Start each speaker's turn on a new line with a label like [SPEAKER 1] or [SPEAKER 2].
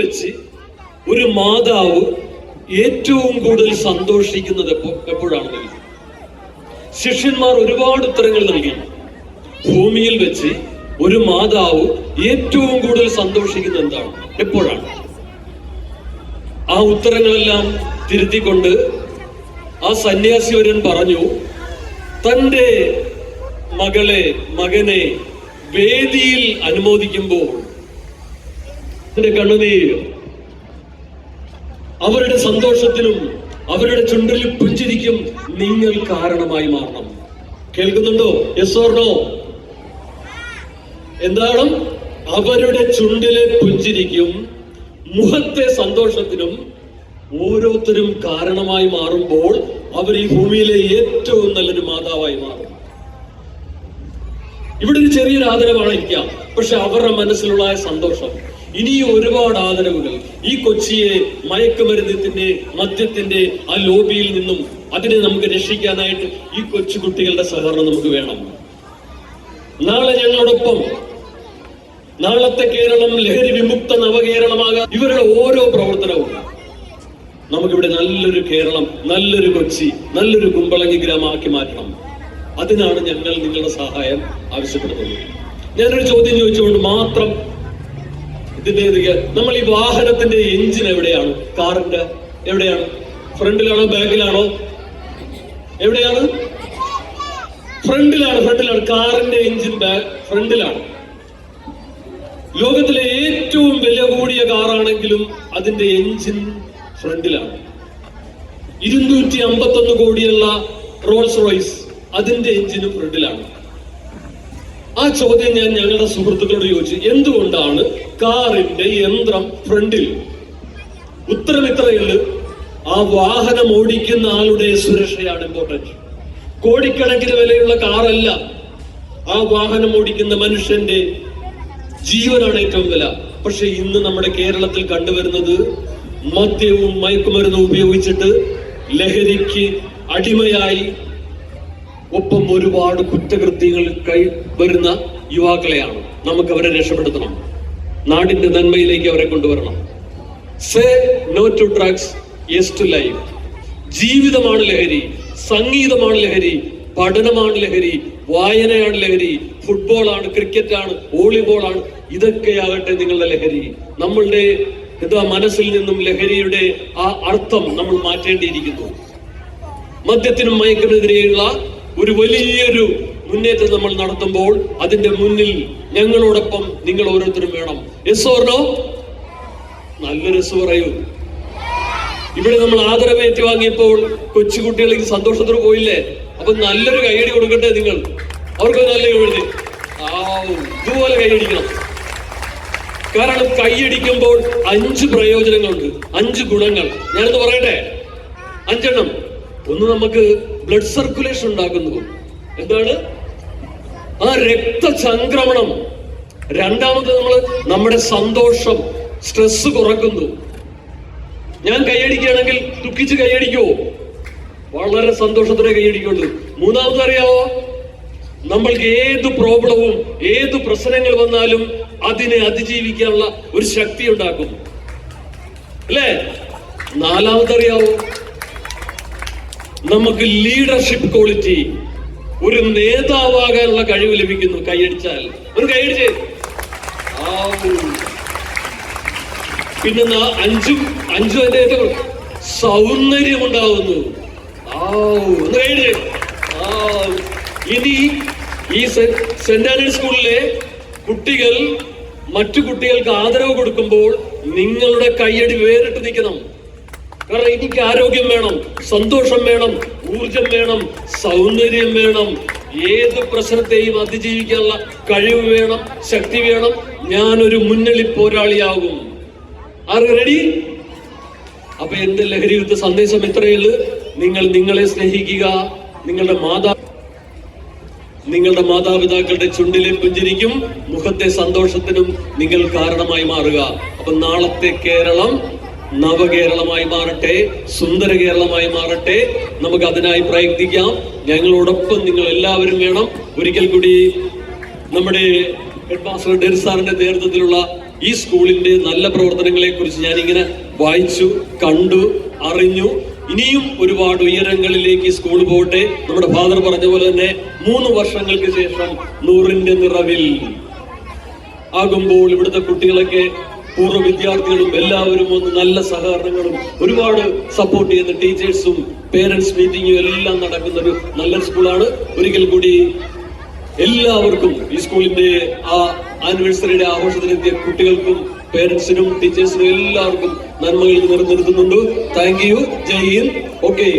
[SPEAKER 1] വെച്ച് ഒരു മാതാവ് ഏറ്റവും കൂടുതൽ സന്തോഷിക്കുന്നത് എപ്പോഴാണ്? ശിഷ്യന്മാർ ഒരുപാട് ഉത്തരങ്ങൾ നൽകി. ഭൂമിയിൽ വെച്ച് ഒരു മാതാവ് ഏറ്റവും കൂടുതൽ സന്തോഷിക്കുന്നത് എന്താണ്, എപ്പോഴാണ്? ആ ഉത്തരങ്ങളെല്ലാം തിരുത്തിക്കൊണ്ട് ആ സന്യാസിവരൻ പറഞ്ഞു, തന്റെ മകനെ വേദിയിൽ അനുമോദിക്കുമ്പോൾ കണ്ണുനീര് അവരുടെ സന്തോഷത്തിനും അവരുടെ ചുണ്ടിൽ പുഞ്ചിരിക്കും നിങ്ങൾ കാരണമായി മാറണം. കേൾക്കുന്നുണ്ടോ? Yes or no? എന്താണ്? അവരുടെ ചുണ്ടിലെ പുഞ്ചിരിക്കും മുഖത്തെ സന്തോഷത്തിനും ഓരോരുത്തരും കാരണമായി മാറുമ്പോൾ അവർ ഈ ഭൂമിയിലെ ഏറ്റവും നല്ലൊരു മാതാവായി മാറും. ഇവിടെ ഒരു ചെറിയൊരു ആദരവായിരിക്കാം, പക്ഷെ അവരുടെ മനസ്സിലുള്ള സന്തോഷം. ഇനിയും ഒരുപാട് ആദരവുകൾ ഈ കൊച്ചിയെ മയക്കുമരുന്നത്തിന്റെ മദ്യത്തിന്റെ ആ ലോബിയിൽ നിന്നും അതിനെ നമുക്ക് രക്ഷിക്കാനായിട്ട് ഈ കൊച്ചുകുട്ടികളുടെ സഹകരണം നമുക്ക് വേണം. നാളെ ഞങ്ങളോടൊപ്പം നാളത്തെ കേരളം ലഹരി വിമുക്ത നവകേരളമാകാൻ ഇവരുടെ ഓരോ പ്രവർത്തനവും നമുക്കിവിടെ നല്ലൊരു കേരളം, നല്ലൊരു കൊച്ചി, നല്ലൊരു കുമ്പളങ്ങി ഗ്രാമമാക്കി മാറ്റണം. അതിനാണ് ഞങ്ങൾ നിങ്ങളുടെ സഹായം ആവശ്യപ്പെടുന്നത്. ഞാനൊരു ചോദ്യം ചോദിച്ചുകൊണ്ട് മാത്രം ഇതിന്റെ നമ്മൾ ഈ വാഹനത്തിന്റെ എഞ്ചിൻ എവിടെയാണ്? കാറിന്റെ എവിടെയാണ്? ഫ്രണ്ടിലാണോ ബാക്കിലാണോ? എവിടെയാണ്? ഫ്രണ്ടിലാണ്. കാറിന്റെ എഞ്ചിൻ ഫ്രണ്ടിലാണ്. ലോകത്തിലെ ഏറ്റവും വില കൂടിയ കാറാണെങ്കിലും അതിന്റെ എഞ്ചിൻ ഫ്രണ്ടിലാണ്. 251 കോടിയുള്ള റോൾസ് റോയ്സ് അതിന്റെ എഞ്ചിനും ഫ്രണ്ടിലാണ്. ആ ചോദ്യം ഞാൻ ഞങ്ങളുടെ സുഹൃത്തുക്കളോട് ചോദിച്ചു, എന്തുകൊണ്ടാണ് കാറിന്റെ യന്ത്രം ഫ്രണ്ടിൽ? ഉത്തരം ഇത്രയുള്ളൂ, ആ വാഹനം ഓടിക്കുന്ന ആളുടെ സുരക്ഷയാണ് ഇമ്പോർട്ടന്റ്. കോടിക്കണക്കിന് വിലയുള്ള കാറല്ല, ആ വാഹനം ഓടിക്കുന്ന മനുഷ്യന്റെ ജീവനാണ് ഏറ്റവും വില. പക്ഷെ ഇന്ന് നമ്മുടെ കേരളത്തിൽ കണ്ടുവരുന്നത് മദ്യവും മയക്കുമരുന്നും ഉപയോഗിച്ചിട്ട് ലഹരിക്ക് അടിമയായി ഒപ്പം ഒരുപാട് കുറ്റകൃത്യങ്ങൾ വരുന്ന യുവാക്കളെയാണ്. നമുക്ക് അവരെ രക്ഷപ്പെടുത്തണം, നാടിന്റെ നന്മയിലേക്ക് അവരെ കൊണ്ടുവരണം. Say no to drugs, yes to life. ജീവിതമാണ് ലഹരി, സംഗീതമാണ് ലഹരി, പഠനമാണ് ലഹരി, വായനയാണ് ലഹരി, ഫുട്ബോളാണ്, ക്രിക്കറ്റാണ്, വോളിബോളാണ്. ഇതൊക്കെയാകട്ടെ നിങ്ങളുടെ ലഹരി. നമ്മളുടെ മനസ്സിൽ നിന്നും ലഹരിയുടെ ആ അർത്ഥം നമ്മൾ മാറ്റേണ്ടിയിരിക്കുന്നു. മദ്യത്തിനും മയക്കിനെതിരെയുള്ള ഒരു വലിയൊരു മുന്നേറ്റം നമ്മൾ നടത്തുമ്പോൾ അതിന്റെ മുന്നിൽ ഞങ്ങളോടൊപ്പം നിങ്ങൾ ഓരോരുത്തരും വേണം. Yes or no? നല്ലൊരു യെസ് പറയൂ. ഇവിടെ നമ്മൾ ആദരവ് ഏറ്റുവാങ്ങിയപ്പോൾ കൊച്ചുകുട്ടികൾക്ക് സന്തോഷത്തോടെ പോയില്ലേ? അപ്പൊ നല്ലൊരു കൈയടി കൊടുക്കട്ടെ നിങ്ങൾ. അവർക്ക് നല്ല കൈയടി, ഇതുപോലെ കൈയടിക്കണം. കാരണം കൈയടിക്കുമ്പോൾ 5 പ്രയോജനങ്ങളുണ്ട്, 5 ഗുണങ്ങൾ. ഞാനൊന്ന് പറയട്ടെ, 5 എണ്ണം. ഒന്ന്, നമുക്ക് ബ്ലഡ് സർക്കുലേഷൻ ഉണ്ടാക്കുന്നു. എന്താണ്? ആ രക്തചംക്രമണം. രണ്ടാമത്, നമ്മുടെ സന്തോഷം, സ്ട്രെസ് കുറക്കുന്നു. ഞാൻ കൈയടിക്കുകയാണെങ്കിൽ ദുഃഖിച്ച് കൈയടിക്കുവോ? വളരെ സന്തോഷത്തോടെ കൈയടിക്കുള്ളൂ. മൂന്നാമത് അറിയാവോ? നമ്മൾക്ക് ഏത് പ്രോബ്ലവും ഏത് പ്രശ്നങ്ങൾ വന്നാലും അതിനെ അതിജീവിക്കാനുള്ള ഒരു ശക്തി ഉണ്ടാക്കും, അല്ലേ? നാലാമത് അറിയാവോ? നമുക്ക് ലീഡർഷിപ്പ് ക്വാളിറ്റി, ഒരു നേതാവാകാനുള്ള കഴിവ് ലഭിക്കുന്നു കൈയടിച്ചാൽ. ഒരു കൈയടിച്ച്. പിന്നെ 5 അതിന്റെ ഏറ്റവും സൗന്ദര്യം ഉണ്ടാവുന്നു. ഒന്ന് കൈയടിച്ച്. ഇനി ഈ സെന്റ് ആന്റണി സ്കൂളിലെ കുട്ടികൾ മറ്റു കുട്ടികൾക്ക് ആദരവ് കൊടുക്കുമ്പോൾ നിങ്ങളുടെ കൈയടി വേറിട്ട് നിൽക്കണം. കാരണം എനിക്ക് ആരോഗ്യം വേണം, സന്തോഷം വേണം, ഊർജം വേണം, സൗന്ദര്യം വേണം, ഏത് പ്രശ്നത്തെയും അതിജീവിക്കാനുള്ള കഴിവ് വേണം, ശക്തി വേണം. ഞാനൊരു മുന്നണി പോരാളിയാകും. ആര് റെഡി? അപ്പൊ എന്റെ ലഹരി വിരുദ്ധ സന്ദേശം ഇത്രയുള്ളൂ. നിങ്ങൾ നിങ്ങളെ സ്നേഹിക്കുക. നിങ്ങളുടെ മാതാപിതാക്കളുടെ ചുണ്ടിലെ പുഞ്ചിരിക്കും മുഖത്തെ സന്തോഷത്തിനും നിങ്ങൾ കാരണമായി മാറുക. അപ്പൊ നാളത്തെ കേരളം നവകേരളമായി മാറട്ടെ, സുന്ദര കേരളമായി മാറട്ടെ. നമുക്ക് അതിനായി പ്രയത്നിക്കാം. ഞങ്ങളോടൊപ്പം നിങ്ങൾ എല്ലാവരും വേണം. ഒരിക്കൽ കൂടി നമ്മുടെ ഹെഡ് മാസ്റ്റർ ഡെറിസ് സാറിന്റെ നേതൃത്വത്തിലുള്ള ഈ സ്കൂളിന്റെ നല്ല പ്രവർത്തനങ്ങളെ കുറിച്ച് ഞാനിങ്ങനെ വായിച്ചു, കണ്ടു, അറിഞ്ഞു. ഇനിയും ഒരുപാട് ഉയരങ്ങളിലേക്ക് ഈ സ്കൂൾ പോകട്ടെ. നമ്മുടെ ഫാദർ പറഞ്ഞ പോലെ തന്നെ 3 വർഷങ്ങൾക്ക് ശേഷം 100ന്റെ നിറവിൽ ആകുമ്പോൾ ഇവിടുത്തെ കുട്ടികളൊക്കെ, പൂർവ്വ വിദ്യാർത്ഥികളും എല്ലാവരും ഒന്ന് നല്ല സഹകരണങ്ങളും ഒരുപാട് സപ്പോർട്ട് ചെയ്യുന്ന ടീച്ചേഴ്സും പേരൻസ് മീറ്റിംഗും എല്ലാം നടക്കുന്ന ഒരു നല്ല സ്കൂളാണ്. ഒരിക്കൽ കൂടി എല്ലാവർക്കും ഈ സ്കൂളിന്റെ ആ ആനിവേഴ്സറിയുടെ ആഘോഷത്തിനെത്തിയ കുട്ടികൾക്കും പേരൻസിനും ടീച്ചേഴ്സിനും എല്ലാവർക്കും നന്മകൾ നിലനിർത്തുന്നുണ്ട്. Thank you. Jai Hind. Okay.